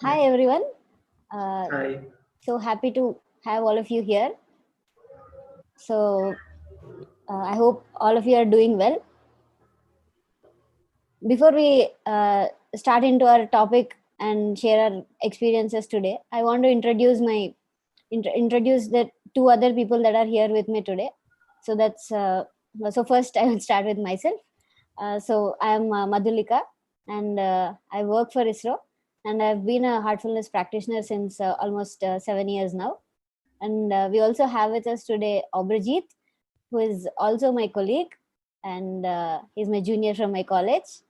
Hi everyone. Uh, Hi. so happy to have all of you here. So I hope all of you are doing well. Before we start into our topic and share our experiences today, I want to introduce the two other people that are here with me today. So that's so first I will start with myself. So I am Madhulika, and I work for ISRO, and I've been a heartfulness practitioner since almost 7 years now. And we also have with us today Abhrajit, who is also my colleague, and he's my junior from my college.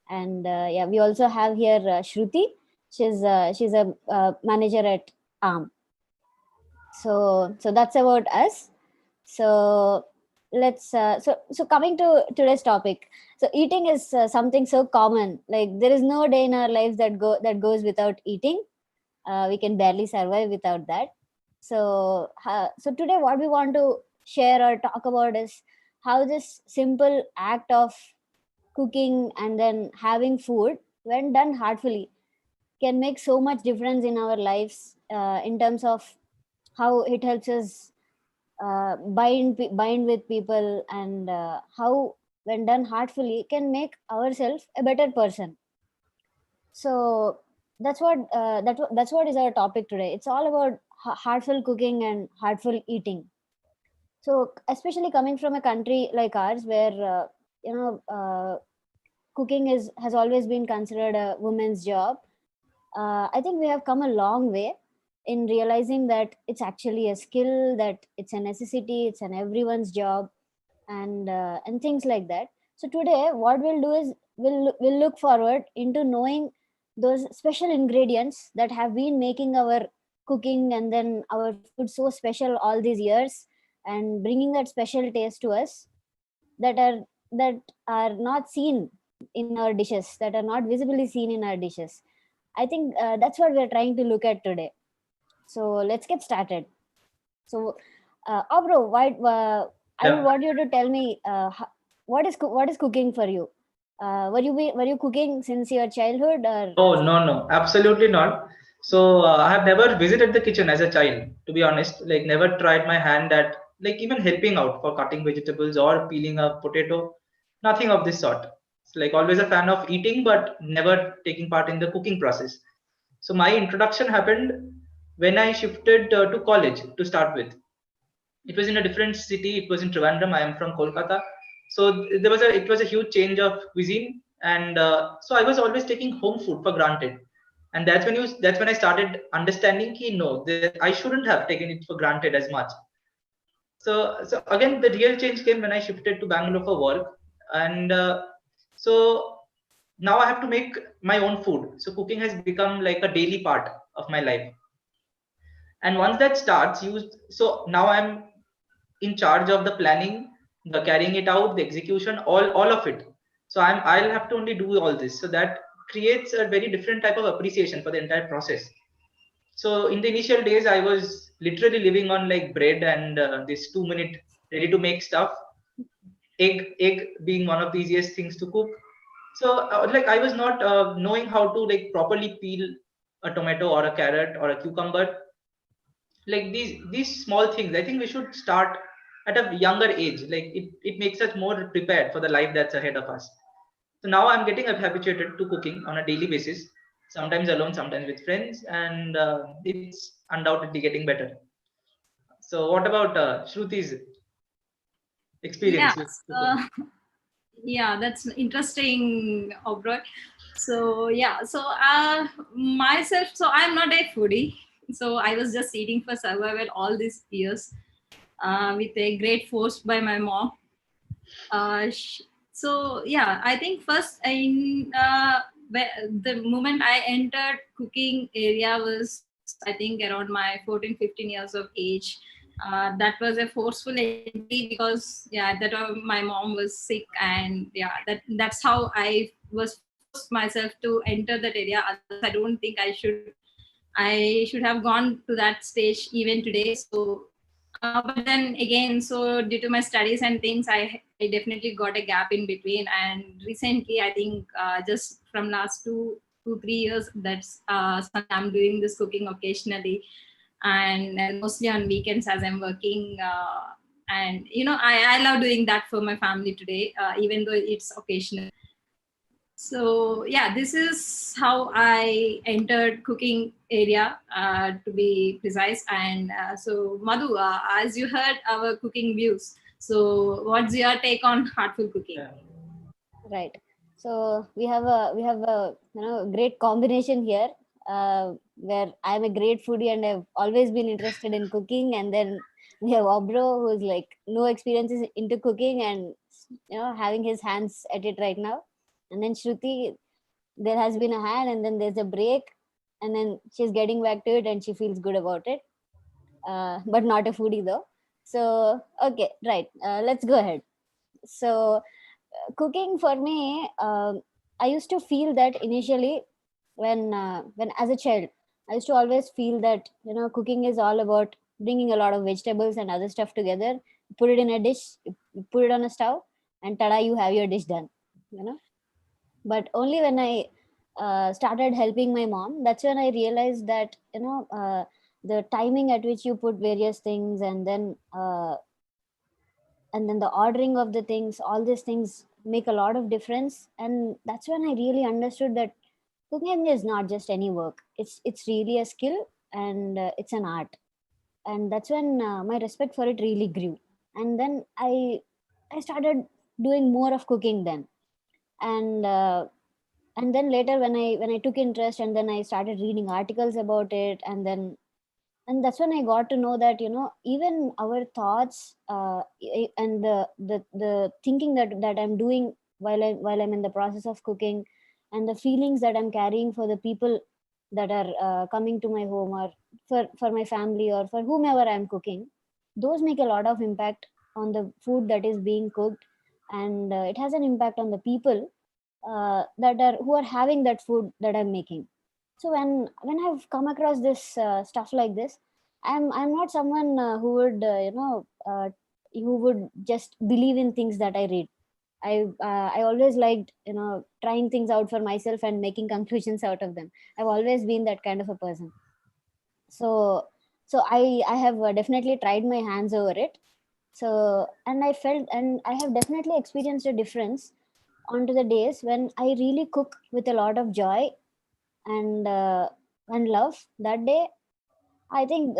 And yeah, we also have here Sruthi. She's a manager at ARM. So that's about us. So so coming to today's topic. So eating is something so common. Like there is no day in our lives that goes without eating. We can barely survive without that. So today what we want to share or talk about is how this simple act of cooking and then having food, when done heartfully, can make so much difference in our lives, in terms of how it helps us bind with people, and how when done heartfully can make ourselves a better person. So that's what is our topic today. It's all about heartful cooking and heartful eating. So especially coming from a country like ours, where you know cooking is has always been considered a woman's job. I think we have come a long way in realizing that it's actually a skill, that it's a necessity, it's an everyone's job, and things like that. So today, what we'll do is we'll look forward into knowing those special ingredients that have been making our cooking and then our food so special all these years, and bringing that special taste to us, that are not seen in our dishes, that are not visibly seen in our dishes. I think that's what we're trying to look at today. So let's get started. So, Bro, I would Yeah. want you to tell me what is cooking for you. Were you cooking since your childhood, or Oh, no, no, absolutely not. So I have never visited the kitchen as a child, to be honest. Like, never tried my hand at, like, even helping out for cutting vegetables or peeling a potato. Nothing of this sort. It's like always a fan of eating, but never taking part in the cooking process. So my introduction happened when I shifted to college to start with. It was in a different city. It was in Trivandrum. I am from Kolkata. So it was a huge change of cuisine, and so I was always taking home food for granted. And that's when I started understanding no, that I shouldn't have taken it for granted as much. So again, the real change came when I shifted to Bangalore for work. And so now I have to make my own food, so cooking has become like a daily part of my life. And once that starts used, so now I'm in charge of the planning, the carrying it out, the execution, all of it. So I'll have to only do all this, so that creates a very different type of appreciation for the entire process. So in the initial days I was literally living on like bread and this 2 minute ready to make stuff. Egg being one of the easiest things to cook. So like I was not knowing how to like properly peel a tomato or a carrot or a cucumber. Like these small things, I think we should start at a younger age. Like it makes us more prepared for the life that's ahead of us. So now I'm getting habituated to cooking on a daily basis, sometimes alone, sometimes with friends, and it's undoubtedly getting better. So what about Shruti's Yeah, experience with cooking? uh, yeah, that's interesting, Obroi. So myself, so I'm not a foodie. So I was just eating for survival all these years, with a great force by my mom. So yeah, I think first the moment I entered cooking area was, I think, around my 14-15 years of age. That was a forceful entry because yeah, that my mom was sick, and yeah, that's how I was forced myself to enter that area. Otherwise, I don't think I should have gone to that stage even today. So, but then again, so due to my studies and things, I definitely got a gap in between. And recently, I think just from last 2 3 years. That's something I'm doing this cooking occasionally, and mostly on weekends as I'm working. And I love doing that for my family today, even though it's occasional. So yeah, this is how I entered cooking area, to be precise. And so Madhu, as you heard our cooking views, so what's your take on heartful cooking? Yeah. Right. So we have a great combination here, where I'm a great foodie and I've always been interested in cooking, and then we have Obro who's like no experiences into cooking and having his hands at it right now, and then Shruti, there has been a hand and then there's a break, and then she's getting back to it and she feels good about it, but not a foodie though. So okay, right. Let's go ahead. So cooking for me, I used to feel that initially when as a child, I used to always feel that cooking is all about bringing a lot of vegetables and other stuff together, put it in a dish, you put it on a stove, and tada, you have your dish done. You know, but only when I started helping my mom, that's when I realized that the timing at which you put various things, and then the ordering of the things, all these things make a lot of difference. And that's when I really understood that cooking is not just any work, it's really a skill, and it's an art. And that's when my respect for it really grew. And then I started doing more of cooking then. And uh, and then later when I took interest, and then I started reading articles about it, and that's when I got to know that even our thoughts, and the thinking that I'm doing while I'm in the process of cooking, and the feelings that I'm carrying for the people that are coming to my home, or for my family, or for whomever I'm cooking, those make a lot of impact on the food that is being cooked. And it has an impact on the people that are who are having that food that I'm making. So when I've come across this stuff like this, I'm not someone who would just believe in things that I read. I always liked trying things out for myself and making conclusions out of them. I've always been that kind of a person. So so I have definitely tried my hands over it. So, and I felt, and I have definitely experienced a difference onto the days when I really cook with a lot of joy and love. That day, I think,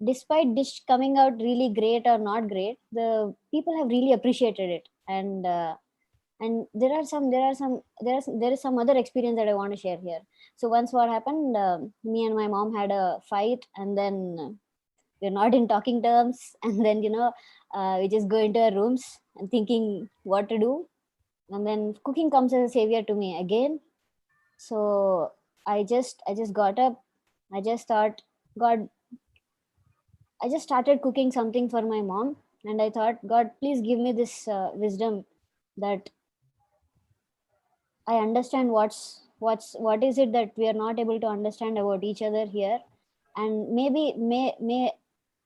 despite dish coming out really great or not great, the people have really appreciated it. And there is some other experience that I want to share here. So once what happened, me and my mom had a fight, and then we're not in talking terms, and then we just go into our rooms and thinking what to do, and then cooking comes as a savior to me again. So I just got up. I just thought, God, I just started cooking something for my mom, and I thought, God, please give me this wisdom, that I understand what is it that we are not able to understand about each other here. And maybe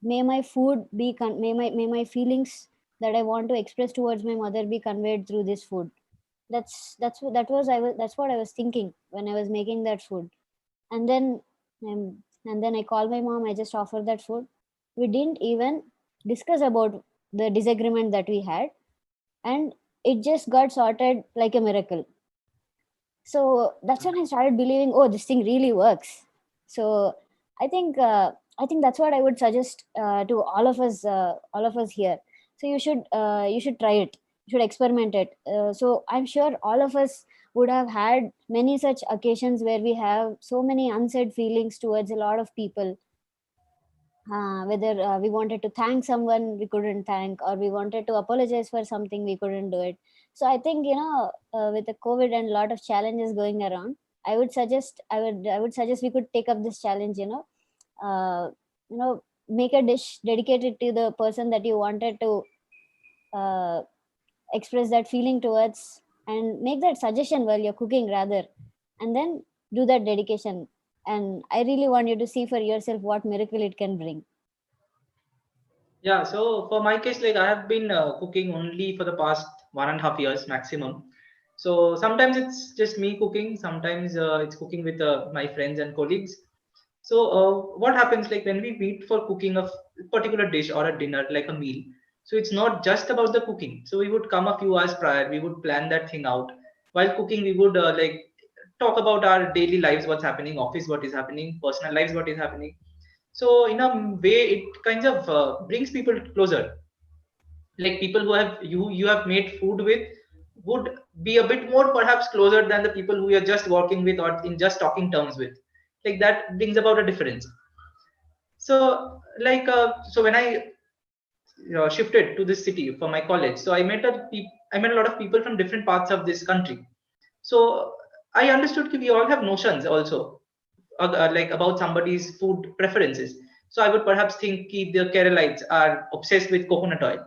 may my food be may my feelings that I want to express towards my mother be conveyed through this food. That's what I was thinking when I was making that food. And then I called my mom. I just offered that food. We didn't even discuss about the disagreement that we had, and it just got sorted like a miracle. So that's when I started believing, oh, this thing really works. So I think I think that's what I would suggest to all of us here. So you should try it. You should experiment it. So I'm sure all of us would have had many such occasions where we have so many unsaid feelings towards a lot of people, whether we wanted to thank someone we couldn't thank, or we wanted to apologize for something we couldn't do it. So I think, with the COVID and a lot of challenges going around, I would suggest we could take up this challenge. uh, you know make a dish dedicated to the person that you wanted to uh, express that feeling towards, and make that suggestion while you're cooking, rather, and then do that dedication. And I really want you to see for yourself what miracle it can bring. Yeah, so for my case, like I have been cooking only for the past 1.5 years maximum. So sometimes it's just me cooking, sometimes it's cooking with my friends and colleagues. So what happens, like when we meet for cooking a particular dish or a dinner, like a meal, so it's not just about the cooking. So we would come a few hours prior, we would plan that thing out. While cooking, we would like talk about our daily lives, what's happening, office, what is happening, personal lives, what is happening. So in a way, it kind of brings people closer. Like people who have you have made food with would be a bit more perhaps closer than the people who you're just working with or in just talking terms with. Like that brings about a difference. So like so when I shifted to this city for my college, so I met a lot of people from different parts of this country. So I understood that we all have notions also, like about somebody's food preferences. So I would perhaps think ki the Keralites are obsessed with coconut oil.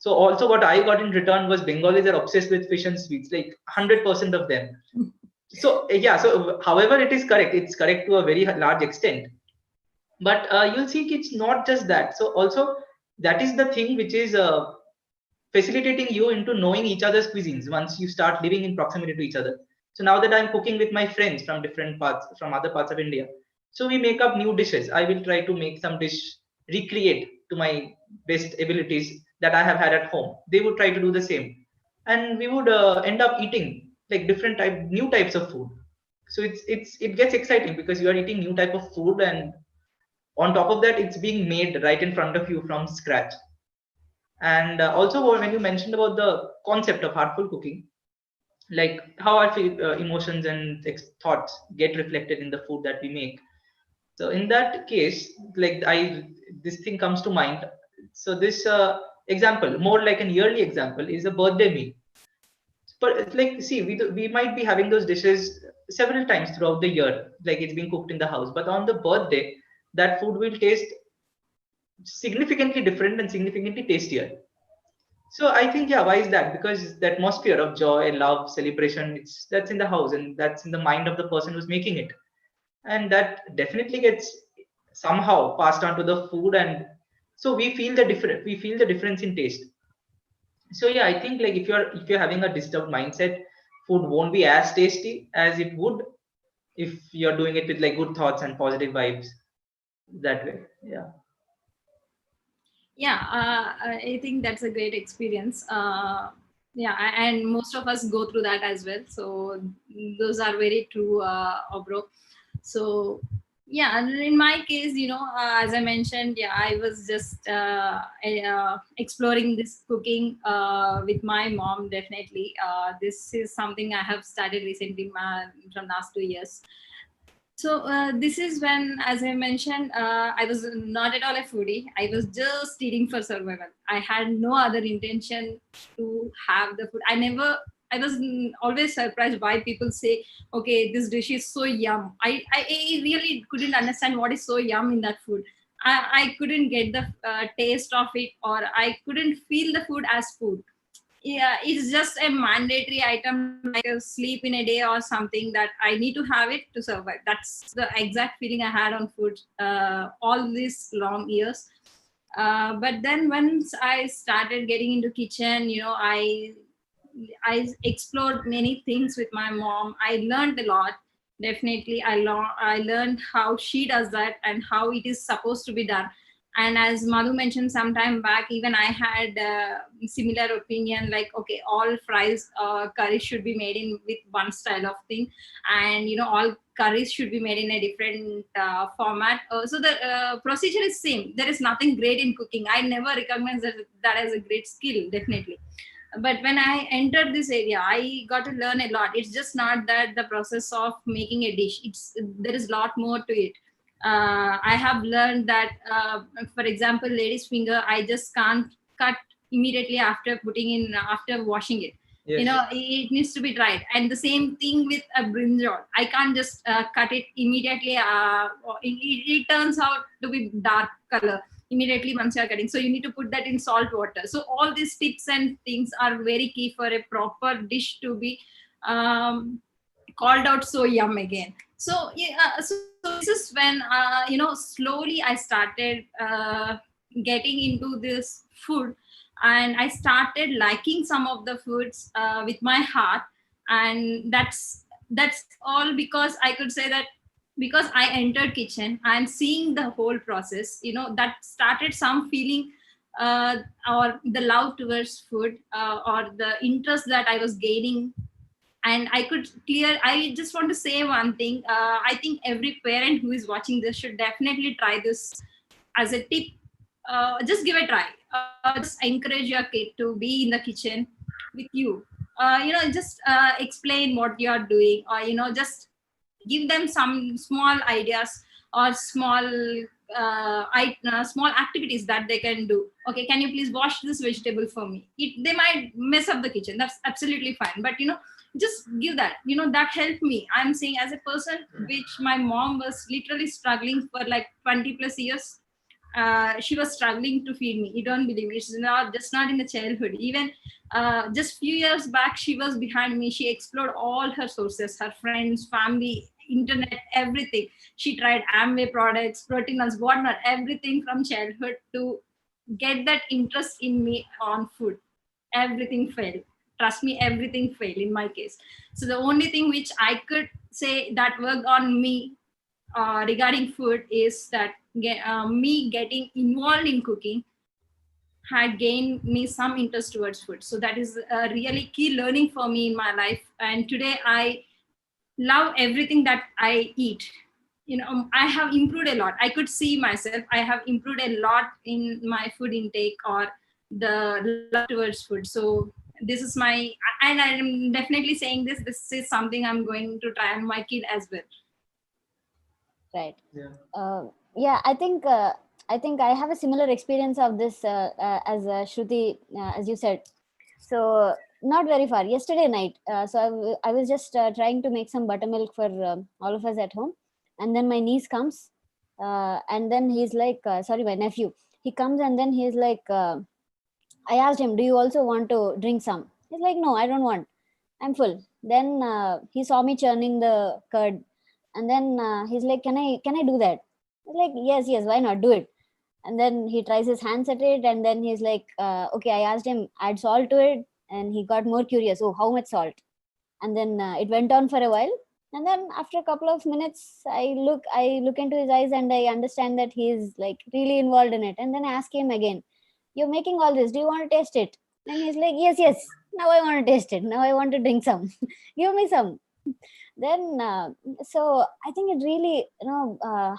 So also what I got in return was Bengalis are obsessed with fish and sweets, like 100% of them. So yeah, so however it is correct, it's correct to a very large extent. But you'll see it's not just that. So also that is the thing which is facilitating you into knowing each other's cuisines once you start living in proximity to each other. So now that I'm cooking with my friends from different parts, from other parts of India, so we make up new dishes. I will try to make some dish, recreate to my best abilities that I have had at home. They would try to do the same, and we would end up eating like different new types of food. So it gets exciting because you are eating new type of food, and on top of that, it's being made right in front of you from scratch. And also when you mentioned about the concept of heartful cooking, like how our emotions and thoughts get reflected in the food that we make. So in that case, like this thing comes to mind. So this example, more like an yearly example, is a birthday meal. But it's like, see, we might be having those dishes several times throughout the year, like it's being cooked in the house. But on the birthday, that food will taste significantly different and significantly tastier. So I think, yeah, why is that? Because the atmosphere of joy, love, celebration, that's in the house and that's in the mind of the person who's making it. And that definitely gets somehow passed on to the food, and so we feel the difference in taste. So yeah, I think like if you're having a disturbed mindset, food won't be as tasty as it would if you're doing it with like good thoughts and positive vibes that way. Yeah. Yeah, I think that's a great experience. Yeah, and most of us go through that as well. So those are very true, Obro. So yeah, and in my case, as I mentioned, yeah, I was just exploring this cooking with my mom. Definitely, this is something I have started recently, from last 2 years. So this is when, as I mentioned, I was not at all a foodie. I was just eating for survival. I had no other intention to have the food. I was always surprised why people say, okay, this dish is so yum. I really couldn't understand what is so yum in that food. I couldn't get the taste of it, or I couldn't feel the food as food. Yeah, it's just a mandatory item, like a sleep in a day or something, that I need to have it to survive. That's the exact feeling I had on food all these long years. But then once I started getting into kitchen, I explored many things with my mom. I learned a lot. Definitely, I learned how she does that and how it is supposed to be done. And as Madhu mentioned some time back, even I had a similar opinion. Like, okay, all fries, curry should be made in with one style of thing, and all curries should be made in a different format. So the procedure is same. There is nothing great in cooking. I never recognize that as a great skill. Definitely, but when I entered this area, I got to learn a lot. It's just not that the process of making a dish, there is a lot more to it. I have learned that, for example, lady's finger, I just can't cut immediately after putting in, after washing it. Yes. It needs to be dried. And the same thing with a brinjal. I can't just cut it immediately. It turns out to be dark color immediately once you're cutting. So you need to put that in salt water. So all these tips and things are very key for a proper dish to be called out so yum again. So yeah, so this is when slowly I started getting into this food, and I started liking some of the foods with my heart. And that's all because I could say that because I entered kitchen, I'm seeing the whole process, that started some feeling, or the love towards food, or the interest that I was gaining. And I just want to say one thing. I think every parent who is watching this should definitely try this as a tip. Just give a try. Just encourage your kid to be in the kitchen with you. Just explain what you are doing, or just give them some small ideas, or small activities that they can do. Okay, can you please wash this vegetable for me? They might mess up the kitchen, that's absolutely fine, but just give that. That helped me. I'm saying, as a person which my mom was literally struggling for like 20 plus years. She was struggling to feed me. You don't believe me. It's not just not in the childhood. Even just few years back, she was behind me. She explored all her sources, her friends, family, internet, everything. She tried Amway products, proteinals, whatnot, everything from childhood to get that interest in me on food. Everything failed. Trust me, everything failed in my case. So the only thing which I could say that worked on me regarding food is that me getting involved in cooking had gained me some interest towards food. So that is a really key learning for me in my life. And today I love everything that I eat. I have improved a lot. I could see myself. I have improved a lot in my food intake, or the love towards food. So this is my, and I'm definitely saying this. This is something I'm going to try on my kid as well. Right. Yeah. Yeah, I think I have a similar experience of this as Shruti, as you said. So not very far. Yesterday night, I was just trying to make some buttermilk for all of us at home, and then my niece comes, and then he's like, sorry, my nephew. He comes and then he's like, I asked him, "Do you also want to drink some?" He's like, "No, I don't want. I'm full." Then he saw me churning the curd, and then he's like, "Can I do that?" I was like, "Yes, yes, why not? Do it." And then he tries his hands at it, and then he's like, "Okay." I asked him, "Add salt to it," and he got more curious. Oh, how much salt? And then it went on for a while, and then after a couple of minutes, I look into his eyes, and I understand that he's like really involved in it. And then I ask him again, "You're making all this, do you want to taste it?" And he's like, "Yes, yes, now I want to taste it, now I want to drink some." Give me some. Then so I think it really,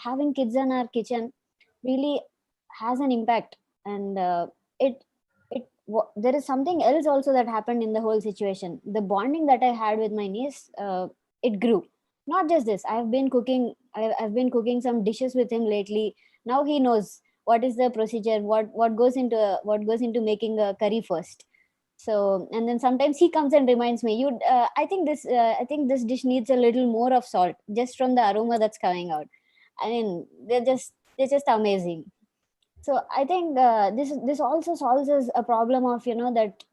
having kids in our kitchen really has an impact. And it there is something else also that happened in the whole situation. The bonding that I had with my niece, it grew. Not just this, I've been cooking some dishes with him lately. Now he knows what is the procedure, what goes into making a curry first. So, and then sometimes he comes and reminds me, "You I think this dish needs a little more of salt, just from the aroma that's coming out." I mean, they're just amazing. So I think this also solves us a problem of, that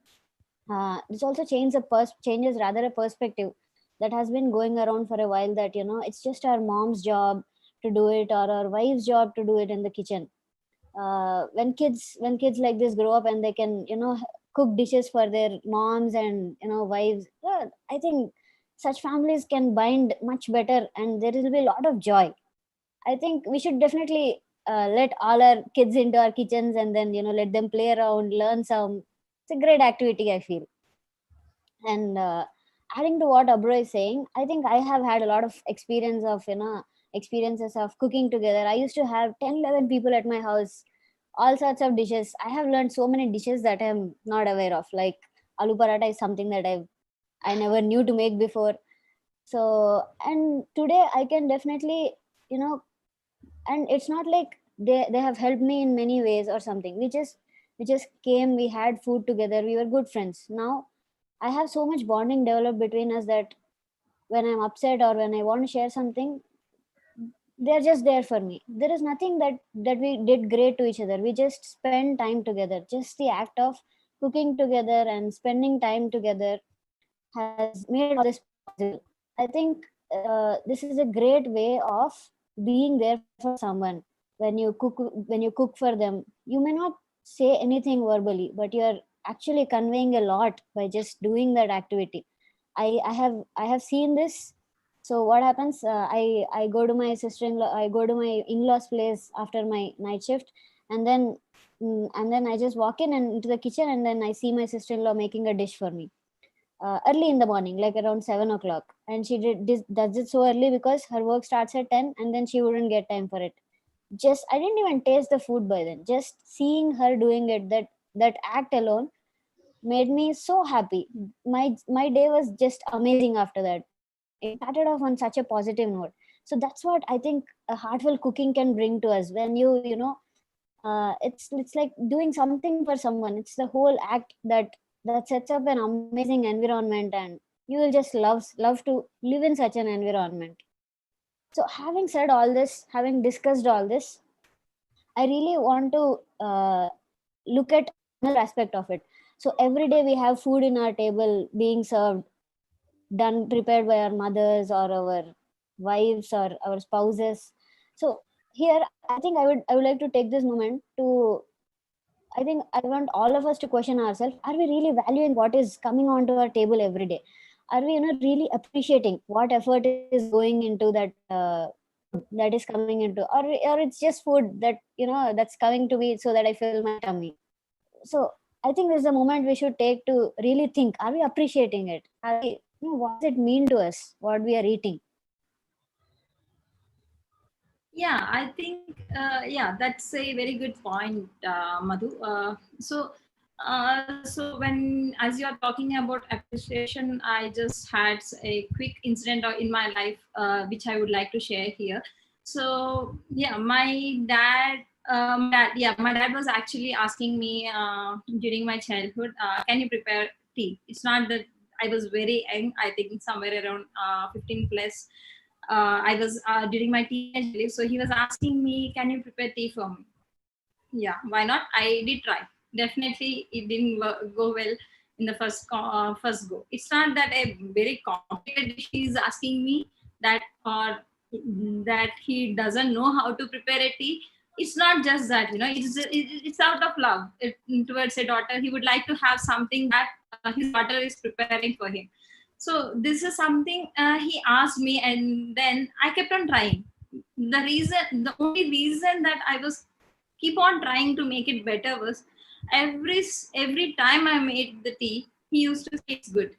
this also changes rather a perspective that has been going around for a while, that it's just our mom's job to do it, or our wife's job to do it in the kitchen. When kids like this grow up and they can, cook dishes for their moms and, wives, I think such families can bind much better, and there will be a lot of joy. I think we should definitely let all our kids into our kitchens, and then, let them play around, learn some. It's a great activity, I feel. And adding to what Abra is saying, I think I have had a lot of experiences of cooking together. I used to have 10, 11 people at my house, all sorts of dishes. I have learned so many dishes that I'm not aware of. Like aloo paratha is something that I never knew to make before. So, and today I can definitely, you know, and it's not like they have helped me in many ways or something. We just came, we had food together, we were good friends. Now I have so much bonding developed between us that when I'm upset or when I want to share something, they're just there for me. There is nothing that we did great to each other. We just spend time together. Just the act of cooking together and spending time together has made all this possible. I think this is a great way of being there for someone. When you cook for them, you may not say anything verbally, but you're actually conveying a lot by just doing that activity. I have seen this. So what happens, I go to my sister-in-law, I go to my in-laws place after my night shift, and then and then I just walk in and into the kitchen, and then I see my sister-in-law making a dish for me early in the morning, like around 7 o'clock. And she does it so early because her work starts at 10, and then she wouldn't get time for it. Just I didn't even taste the food by then. Just seeing her doing it, that act alone made me so happy. My day was just amazing after that. It started off on such a positive note. So that's what I think a heartful cooking can bring to us. When you know, it's like doing something for someone. It's the whole act that sets up an amazing environment, and you will just love to live in such an environment. So having said all this, having discussed all this, I really want to look at another aspect of it. So every day we have food in our table being served, done, prepared by our mothers or our wives or our spouses. So here, I think I would like to take this moment to, I think I want all of us to question ourselves: are we really valuing what is coming onto our table every day? Are we, really appreciating what effort is going into that food that is coming into, or it's just food that, that's coming to me so that I fill my tummy? So I think this is a moment we should take to really think: are we appreciating it? Are we, what does it mean to us what we are eating? Yeah, I think yeah, that's a very good point, Madhu. So when, as you're talking about appreciation, I just had a quick incident in my life, which I would like to share here. So yeah, my dad was actually asking me during my childhood, can you prepare tea? It's not that I was very young, I think somewhere around 15 plus. I was during my teenage life, so he was asking me, "Can you prepare tea for me?" Yeah, why not? I did try. Definitely, it didn't go well in the first go. It's not that a very complicated dish he is asking me, that, or that he doesn't know how to prepare a tea. It's not just that, it's out of love towards a daughter. He would like to have something that his daughter is preparing for him. So this is something he asked me, and then I kept on trying. The only reason that I was keep on trying to make it better was, every time I made the tea, he used to say it's good.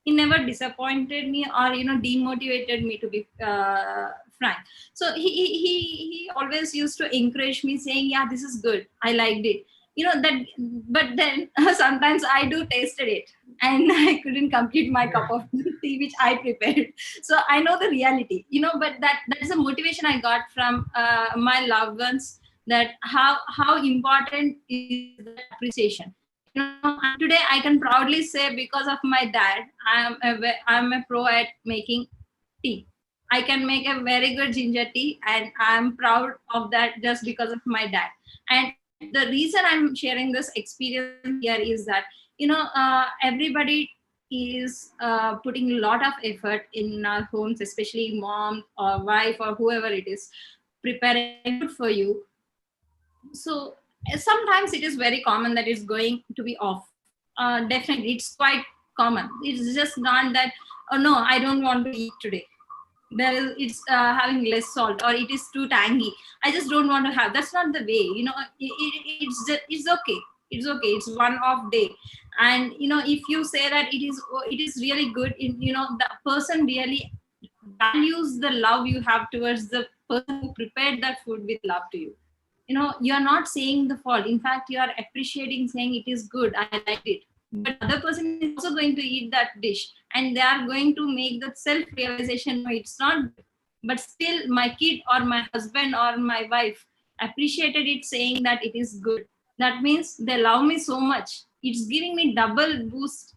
He never disappointed me or demotivated me, to be frank. So he always used to encourage me, saying, "Yeah, this is good. I liked it." That, but then sometimes I do tasted it, and I couldn't complete my cup of tea which I prepared. So I know the reality, but that is a motivation I got from my loved ones, that how important is that appreciation. And today I can proudly say, because of my dad, I'm a pro at making tea. I can make a very good ginger tea, and I'm proud of that just because of my dad. And the reason I'm sharing this experience here is that, everybody is putting a lot of effort in our homes, especially mom or wife or whoever it is, preparing food for you. So sometimes it is very common that it's going to be off. Definitely, it's quite common. It's just not that, oh no, I don't want to eat today. It's having less salt, or it is too tangy. I just don't want to have. That's not the way. It's okay. It's okay. It's one off day, and if you say that it is really good, the person really values the love you have towards the person who prepared that food with love to you. You're not saying the fault. In fact, you are appreciating, saying it is good, I liked it. But other person is also going to eat that dish, and they are going to make that self realization, no, it's not good. But still, my kid or my husband or my wife appreciated it, saying that it is good. That means they love me so much. It's giving me double boost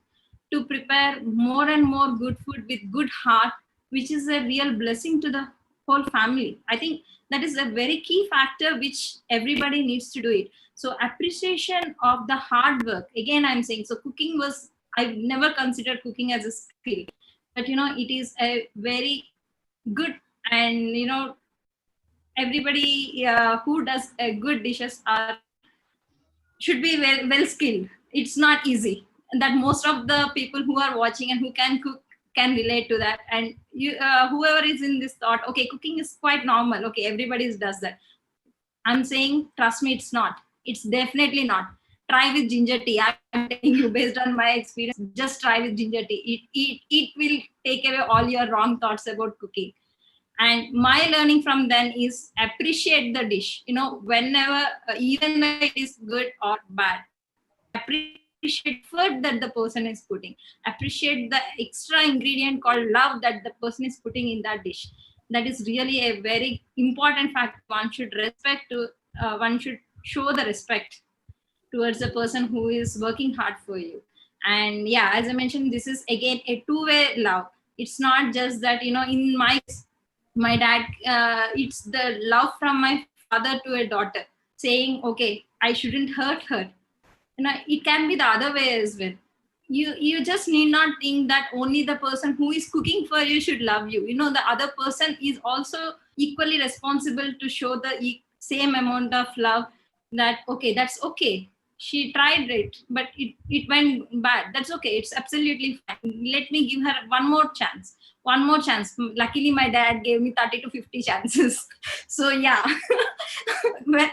to prepare more and more good food with good heart, which is a real blessing to the whole family. I think that is a very key factor which everybody needs to do it. So appreciation of the hard work. Again, I'm saying, so cooking was, I've never considered cooking as a skill, but it is a very good, and everybody who does good dishes should be well skilled. It's not easy. That most of the people who are watching and who can cook can relate to that. And you, whoever is in this thought, okay, cooking is quite normal, okay, everybody does that. I'm saying, trust me, it's not. It's definitely not. Try with ginger tea. I'm telling you, based on my experience, just try with ginger tea. It will take away all your wrong thoughts about cooking. And my learning from then is appreciate the dish. You know, whenever, even when it is good or bad, appreciate the effort that the person is putting. Appreciate the extra ingredient called love that the person is putting in that dish. That is really a very important factor. One should respect to, one should show the respect towards the person who is working hard for you. And yeah, as I mentioned, this is again a two-way love. It's not just that, you know, in my dad, it's the love from my father to a daughter, saying, okay, I shouldn't hurt her. You know, it can be the other way as well. You just need not think that only the person who is cooking for you should love you. You know, the other person is also equally responsible to show the same amount of love. That okay, that's okay, she tried it, but it went bad, that's okay, it's absolutely fine, let me give her one more chance, one more chance. Luckily my dad gave me 30 to 50 chances. So yeah. Well,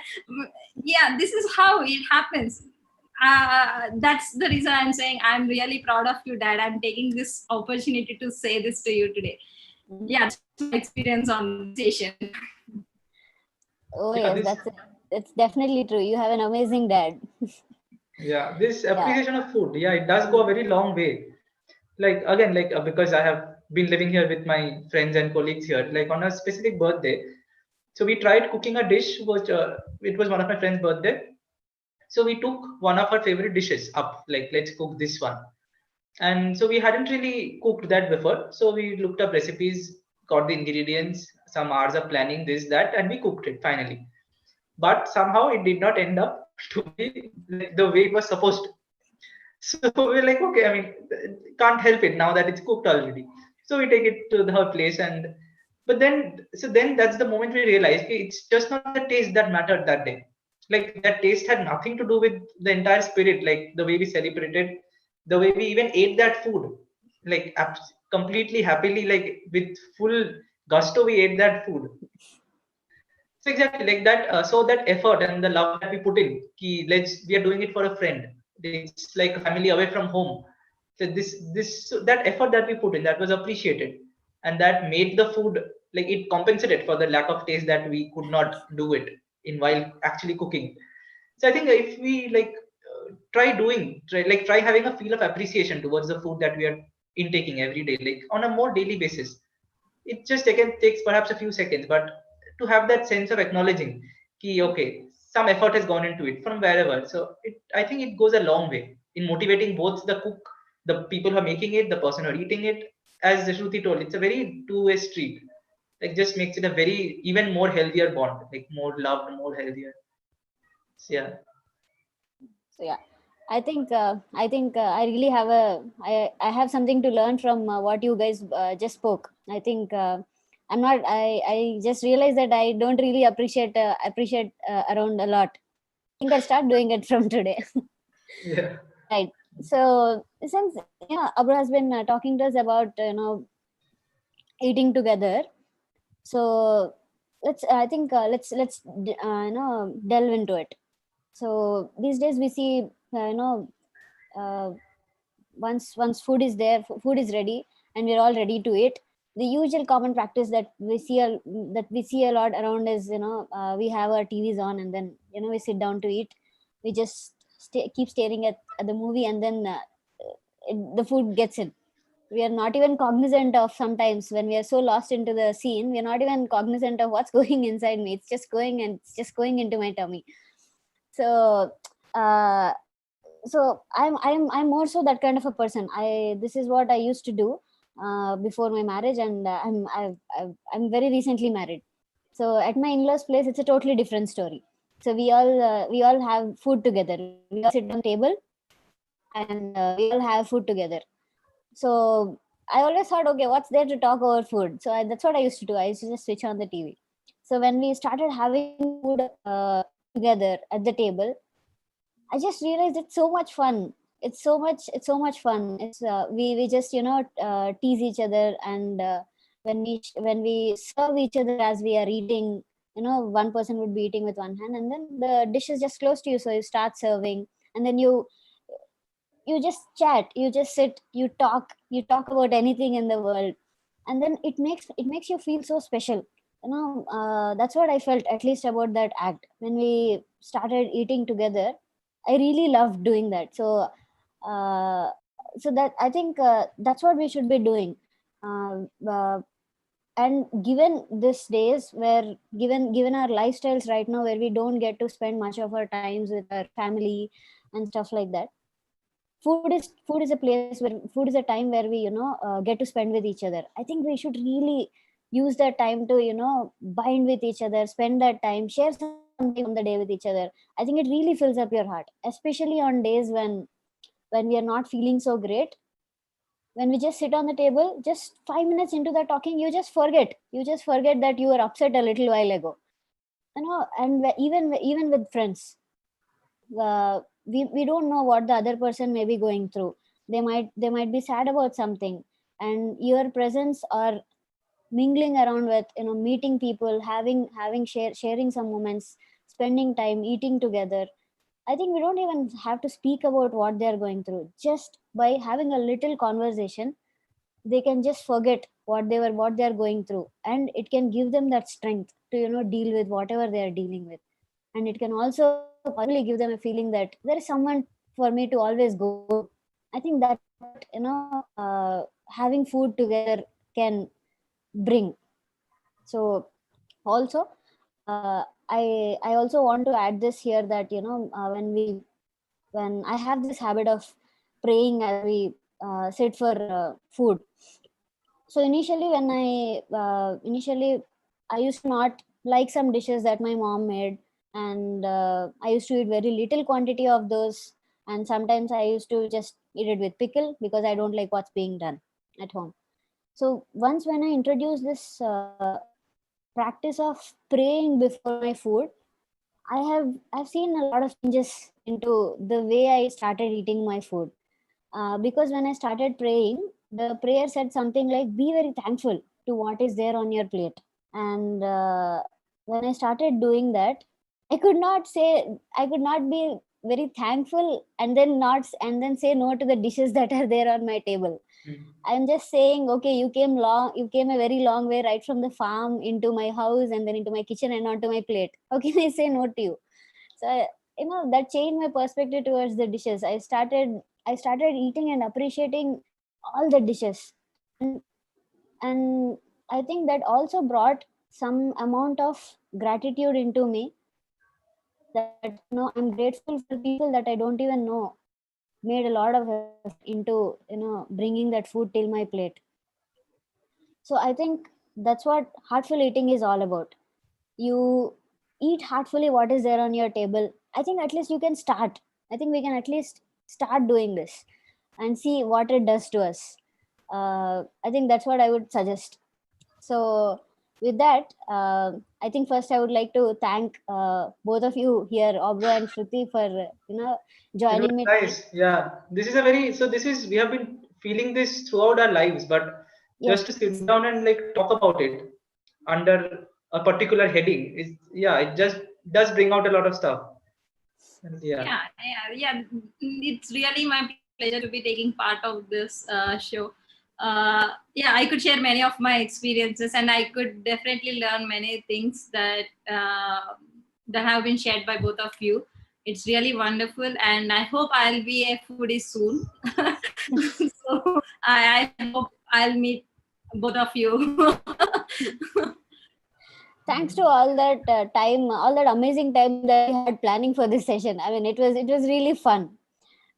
yeah, this is how it happens. That's the reason I'm saying I'm really proud of you, Dad. I'm taking this opportunity to say this to you today. Yeah, that's my experience on this station. Oh Yeah, yes, that's definitely true. You have an amazing dad. yeah, this Yeah. appreciation of food, yeah, it does go a very long way. Like again, like because I have been living here with my friends and colleagues here, like on a specific birthday, so we tried cooking a dish which it was one of my friend's birthday. So we took one of our favorite dishes up, like let's cook this one. And so we hadn't really cooked that before. So we looked up recipes, got the ingredients, some hours of planning, this, that, and we cooked it finally. But somehow it did not end up to be like the way it was supposed to. So we're like, okay, I mean, can't help it now that it's cooked already. So we take it to her place, and but then, so then that's the moment we realize, okay, it's just not the taste that mattered that day. Like that taste had nothing to do with the entire spirit, like the way we celebrated, the way we even ate that food, like completely happily, like with full gusto, we ate that food. So exactly like that. So that effort and the love that we put in, we are doing it for a friend. It's like a family away from home. So so that effort that we put in, that was appreciated, and that made the food, like it compensated for the lack of taste that we could not do it in while actually cooking. So I think if we like try having a feel of appreciation towards the food that we are intaking every day, like on a more daily basis, it just again takes perhaps a few seconds, but to have that sense of acknowledging okay, some effort has gone into it from wherever. So I think it goes a long way in motivating both the cook, the people who are making it, the person who are eating it. As Shruti told, it's a very two-way street. Like just makes it a very even more healthier bond, like more loved, more healthier. So, yeah. So yeah, I think I really have I have something to learn from what you guys just spoke. I think I just realized that I don't really appreciate around a lot. I think I'll start doing it from today. Yeah. Right. So since Abra has been talking to us about eating together, so let's delve into it. So these days we see uh, once food is ready and we're all ready to eat, the usual common practice that we see a lot around is we have our TVs on, and then we sit down to eat. We just keep staring at the movie, and then the food gets in. We are not even cognizant of, sometimes when we are so lost into the scene, we are not even cognizant of what's going inside me. It's just going, and it's just going into my tummy. So uh, I'm more so that kind of a person. This is what I used to do before my marriage, and I'm very recently married. So at my in-laws place, it's a totally different story. So we all have food together. We all sit down table, and we all have food together. So I always thought, okay, what's there to talk over food? So that's what I used to do. I used to just switch on the TV. So when we started having food together at the table, I just realized it's so much fun. it's so much fun. It's we just tease each other, and when we serve each other as we are eating, one person would be eating with one hand, and then the dish is just close to you, so you start serving, and then you just chat, you just sit, you talk about anything in the world, and then it makes you feel so special. That's what I felt, at least, about that act when we started eating together. I really loved doing that. Uh, so that I think that's what we should be doing. uh, uh, and given this days, where given our lifestyles right now, where we don't get to spend much of our times with our family and stuff like that, food is a place where food is a time where we get to spend with each other. I think we should really use that time to bind with each other, spend that time, share something from the day with each other. I think it really fills up your heart, especially on days when we are not feeling so great. When we just sit on the table, just 5 minutes into the talking, you just forget that you were upset a little while ago. And even with friends, we don't know what the other person may be going through. They might be sad about something, and your presence or mingling around with, meeting people, sharing some moments, spending time eating together. I think we don't even have to speak about what they're going through. Just by having a little conversation, they can just forget what they're going through, and it can give them that strength to deal with whatever they are dealing with. And it can also possibly give them a feeling that there is someone for me to always go to. I think that's what having food together can bring. So also, I also want to add this here, that when I have this habit of praying as we sit for food. So initially I used to not like some dishes that my mom made, and I used to eat very little quantity of those, and sometimes I used to just eat it with pickle because I don't like what's being done at home. So once when I introduced this practice of praying before my food, I've seen a lot of changes into the way I started eating my food. Because when I started praying, the prayer said something like, "Be very thankful to what is there on your plate." And when I started doing that, I could not be very thankful and then say no to the dishes that are there on my table. Mm. I'm just saying, okay, you came a very long way right from the farm into my house and then into my kitchen and onto my plate. How can I say no to you? So that changed my perspective towards the dishes. I started eating and appreciating all the dishes, and and I think that also brought some amount of gratitude into me, that I'm grateful for people that I don't even know made a lot of effort into bringing that food till my plate. So I think that's what heartful eating is all about. You eat heartfully what is there on your table. I think at least you can start. I think we can at least start doing this and see what it does to us. I think that's what I would suggest. So with that, I think first I would like to thank both of you here, Obro and Shruti, for It was joining me today. nice. Yeah. This is, we have been feeling this throughout our lives, but just to Yes, sit down and like talk about it under a particular heading is, yeah, it just does bring out a lot of stuff. And yeah. Yeah. It's really my pleasure to be taking part of this show. Yeah, I could share many of my experiences, and I could definitely learn many things that have been shared by both of you. It's really wonderful, and I hope I'll be a foodie soon. So I hope I'll meet both of you. thanks to all that all that amazing time that we had planning for this session. I mean, it was really fun.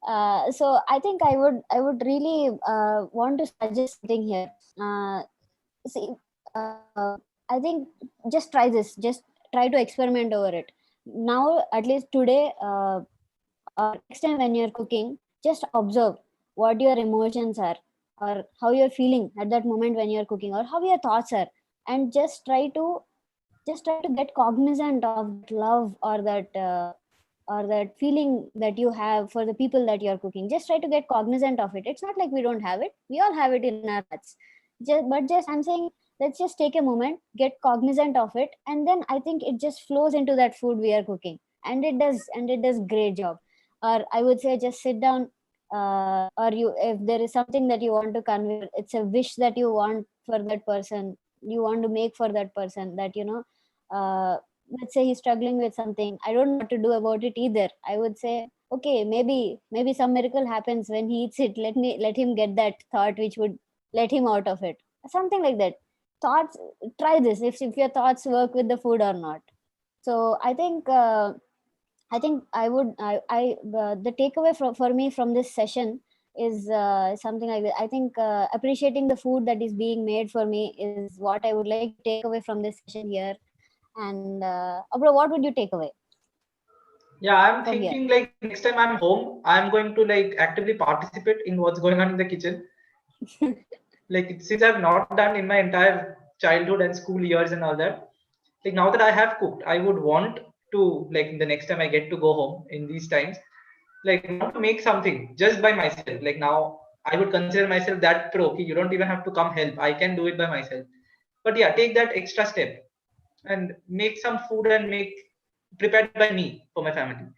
So I would really want to suggest something here. See, I think just try this. Just try to experiment over it. Now, at least today, or next time when you're cooking, just observe what your emotions are, or how you're feeling at that moment when you're cooking, or how your thoughts are, and just try to get cognizant of that love, or that or that feeling that you have for the people that you're cooking. Just try to get cognizant of it. It's not like we don't have it, we all have it in our hearts. But just I'm saying, let's just take a moment, get cognizant of it, and then I think it just flows into that food we are cooking, and it does great job. Or I would say, just sit down, or you, if there is something that you want to convey, it's a wish that you want for that person, you want to make for that person, that uh, let's say he's struggling with something, I don't know what to do about it either. I would say, okay, maybe some miracle happens when he eats it. Let him get that thought which would let him out of it, something like that. Thoughts, try this, if your thoughts work with the food or not. So I think I would I the takeaway for me from this session is something like that. I think appreciating the food that is being made for me is what I would like to take away from this session here. And Abra, what would you take away Yeah, I'm from here? thinking like next time I'm home, I'm going to like actively participate in what's going on in the kitchen. Like since I've not done in my entire childhood and school years and all that, like now that I have cooked, I would want to, like the next time I get to go home in these times, like want to make something just by myself. Like now I would consider myself that pro. Okay, you don't even have to come help. I can do it by myself. But yeah, take that extra step and make some food and make prepared by me for my family.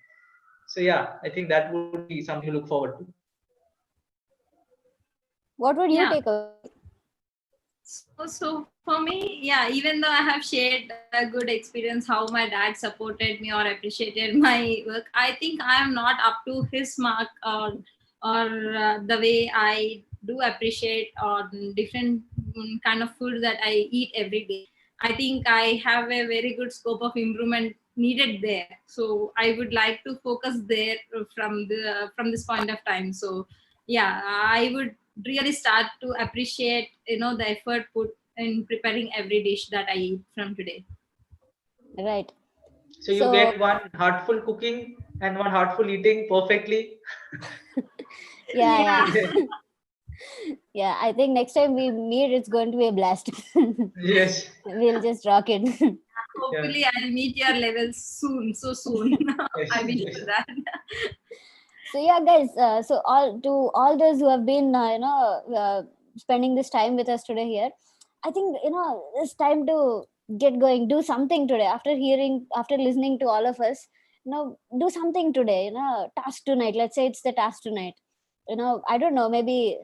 So yeah, I think that would be something to look forward to. What would you Yeah. take away? So for me, yeah, even though I have shared a good experience how my dad supported me or appreciated my work, I think I am not up to his mark, or the way I do appreciate on different kind of food that I eat every day. I think I have a very good scope of improvement needed there. So I would like to focus there from this point of time. So yeah, I would really start to appreciate the effort put in preparing every dish that I eat from today. Right. So you So get one heartful cooking and one heartful eating perfectly. yeah, Yeah, yeah. Yeah, I think next time we meet, it's going to be a blast. Yes. We'll just rock it. Yeah. hopefully I'll meet your levels soon, so soon. Yes. I wish Yes. for that. So yeah, guys, so all those who have been spending this time with us today here, I think it's time to get going, do something today. After listening to all of us, do something today. Task tonight, let's say it's the task tonight. I don't know, maybe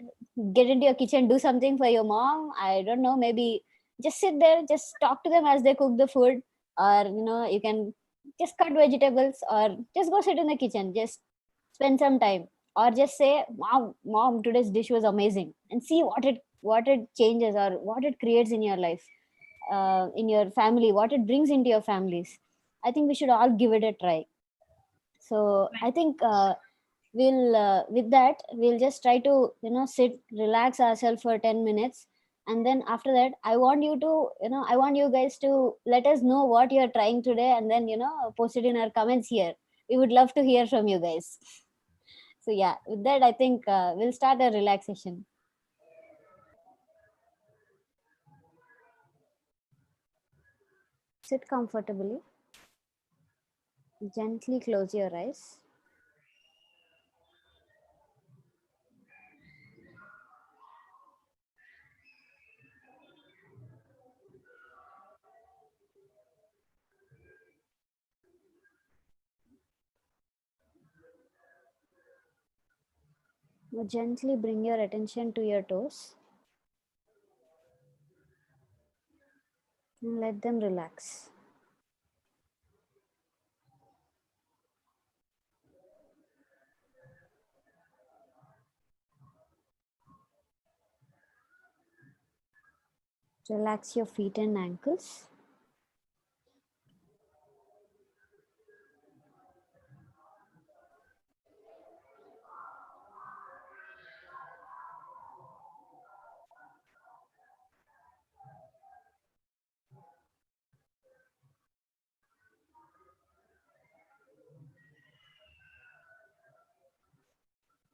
get into your kitchen, do something for your mom. I don't know, maybe just sit there, just talk to them as they cook the food. Or you can just cut vegetables, or just go sit in the kitchen, just spend some time. Or just say, wow, mom, today's dish was amazing, and see what it changes, or what it creates in your life, in your family, what it brings into your families. I think we should all give it a try. So I think we'll with that, we'll just try to sit, relax ourselves for 10 minutes. And then after that, I want you guys to let us know what you're trying today, and then post it in our comments here. We would love to hear from you guys. So yeah, with that, I think we'll start a relaxation. Sit comfortably, gently close your eyes. Now gently bring your attention to your toes and let them relax. Relax your feet and ankles.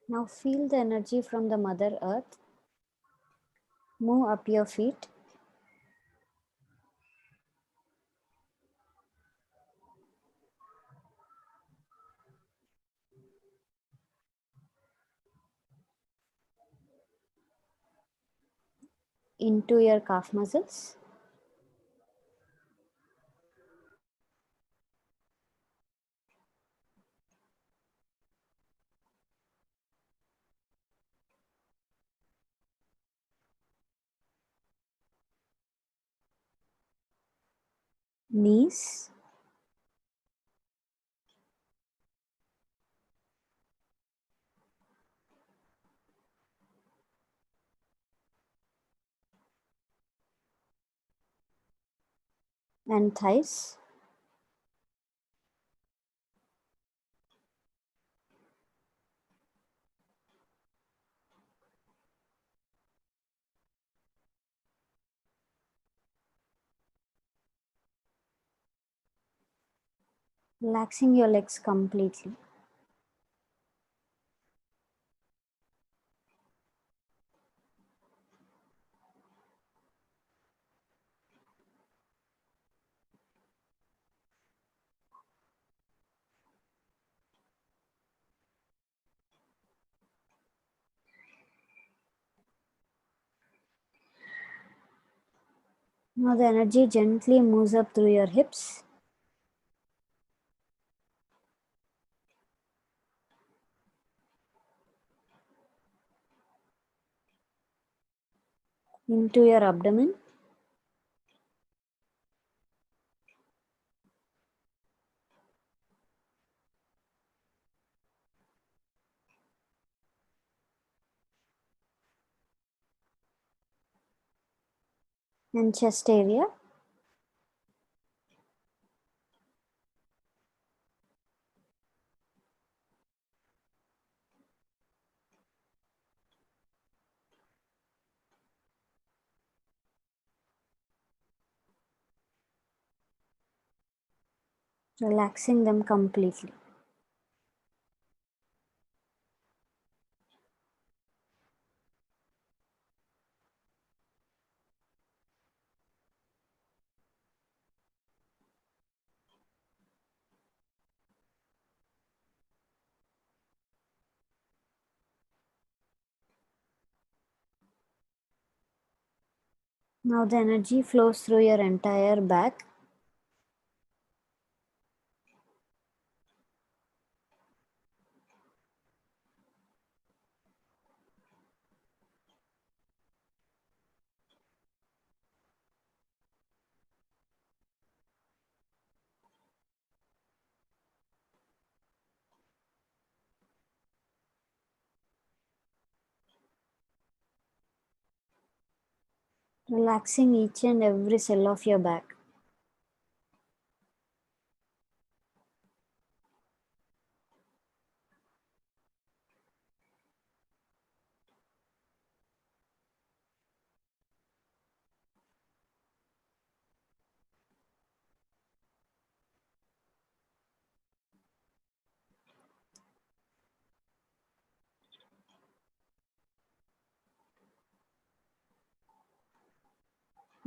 Now feel the energy from the Mother Earth move up your feet, into your calf muscles. Knees. And thighs. Relaxing your legs completely. Now the energy gently moves up through your hips. Into your abdomen. And chest area. Relaxing them completely. Now the energy flows through your entire back. Relaxing each and every cell of your back.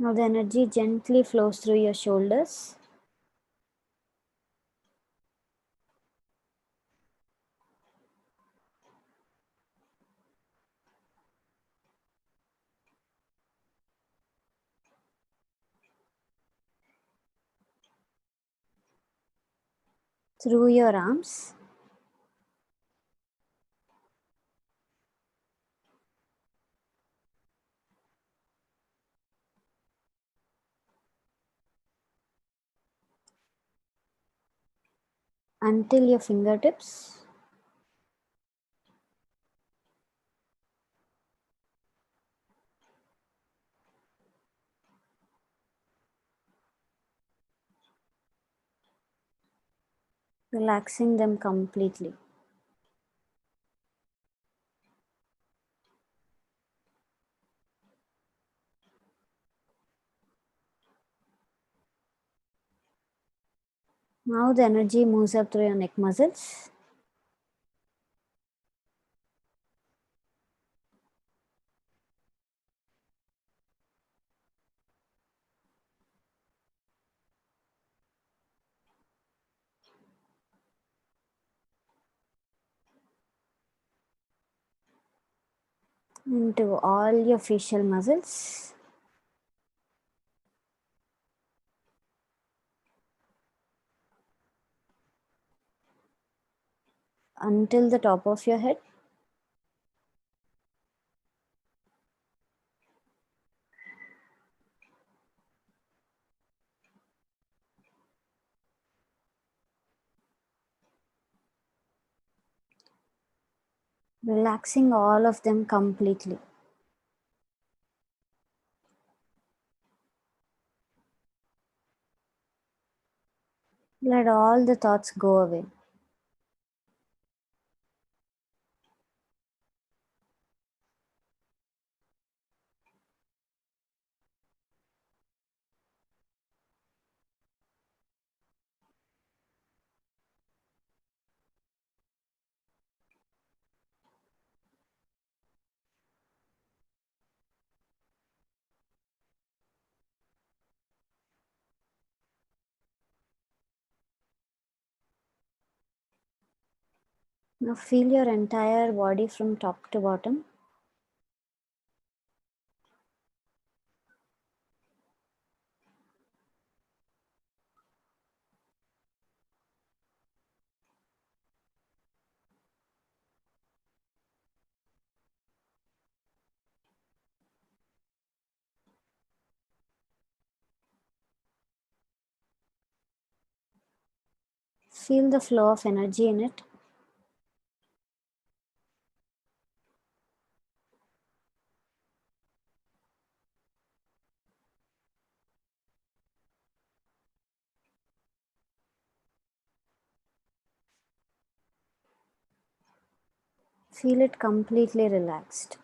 Now the energy gently flows through your shoulders. Through your arms. Until your fingertips. Relaxing them completely. Now the energy moves up through your neck muscles. Into all your facial muscles. until the top of your head. Relaxing all of them completely. Let all the thoughts go away. Now feel your entire body from top to bottom. Feel the flow of energy in it. Feel it completely relaxed.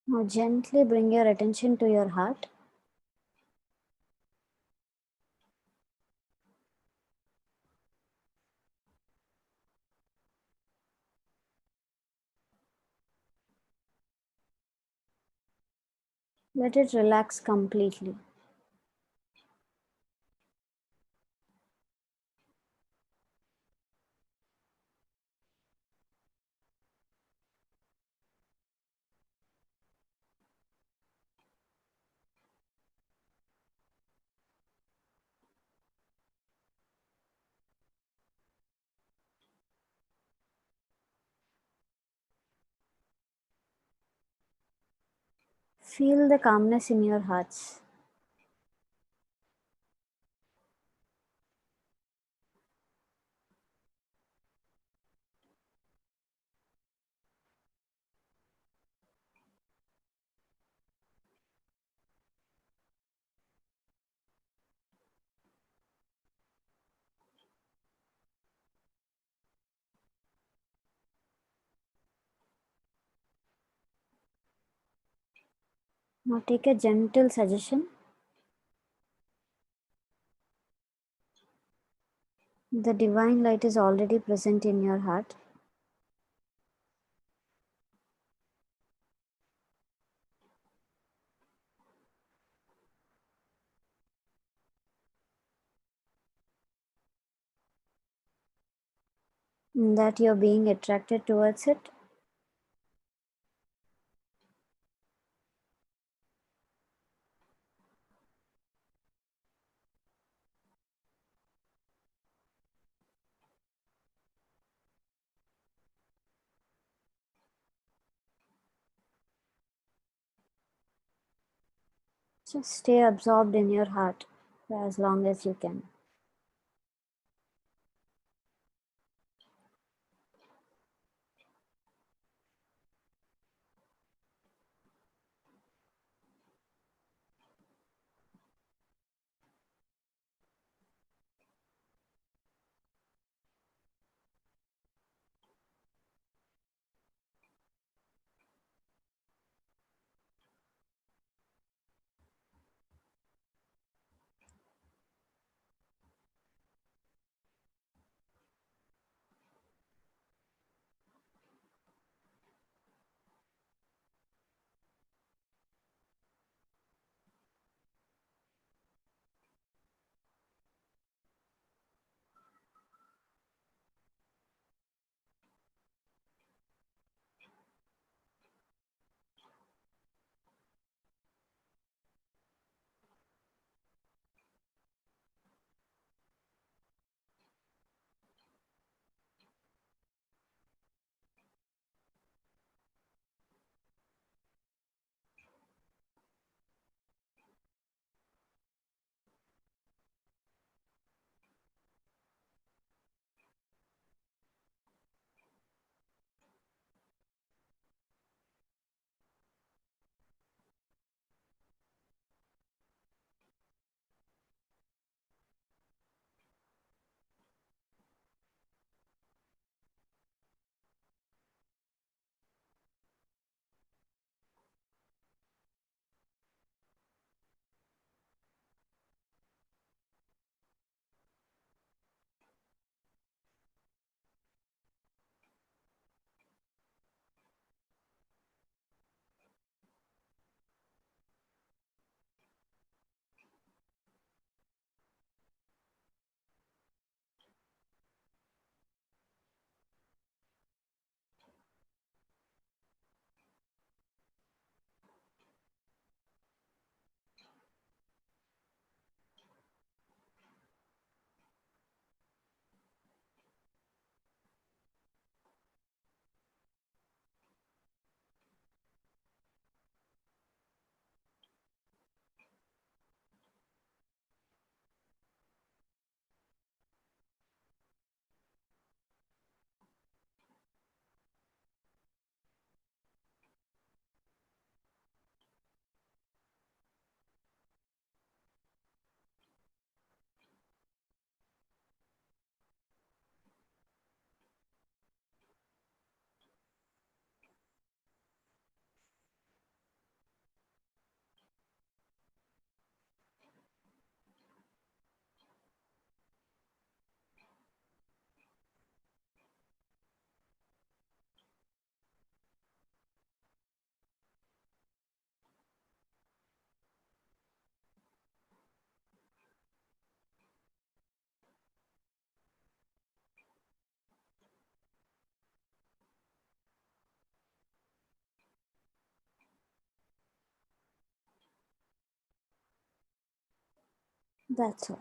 Now gently bring your attention to your heart. Let it relax completely. Feel the calmness in your hearts. Now take a gentle suggestion. The divine light is already present in your heart. That you're being attracted towards it. Just stay absorbed in your heart for as long as you can. That's all.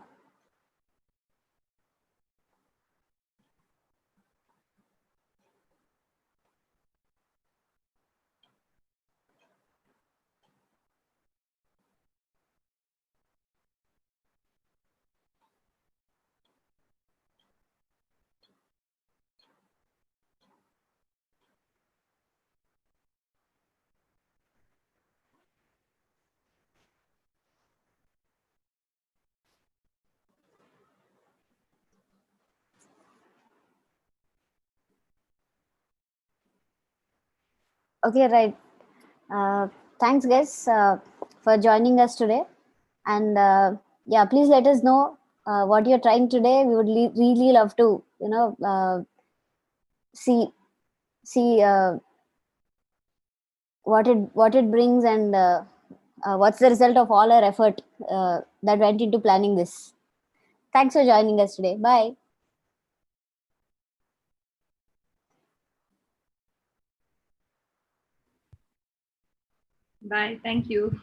Okay, right. Thanks, guys, for joining us today. And yeah, please let us know what you're trying today. We would really love to, see see what it brings, and what's the result of all our effort that went into planning this. Thanks for joining us today. Bye. Bye. Thank you.